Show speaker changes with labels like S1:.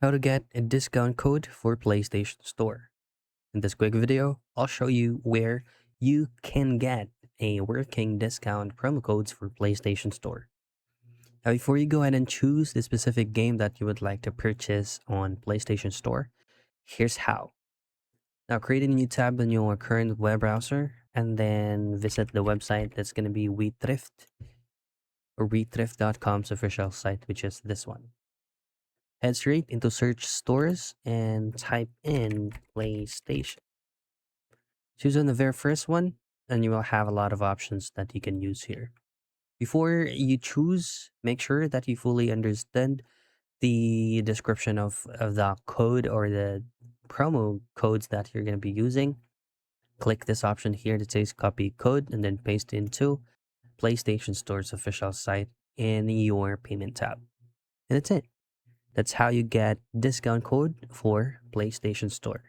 S1: How to get a discount code for PlayStation Store. In this quick video, I'll show you where you can get a working discount promo codes for PlayStation Store. Now, before you go ahead and choose the specific game that you would like to purchase on PlayStation Store, here's how. Now, create a new tab in your current web browser and then visit the website that's going to be WeThrift or WeThrift.com's official site, which is this one. Head straight into search stores and type in PlayStation. Choose on the very first one, and you will have a lot of options that you can use here. Before you choose, make sure that you fully understand the description of the code or the promo codes that you're going to be using. Click this option here that says copy code and then paste into PlayStation Store's official site in your payment tab. And that's it. That's how you get discount code for PlayStation Store.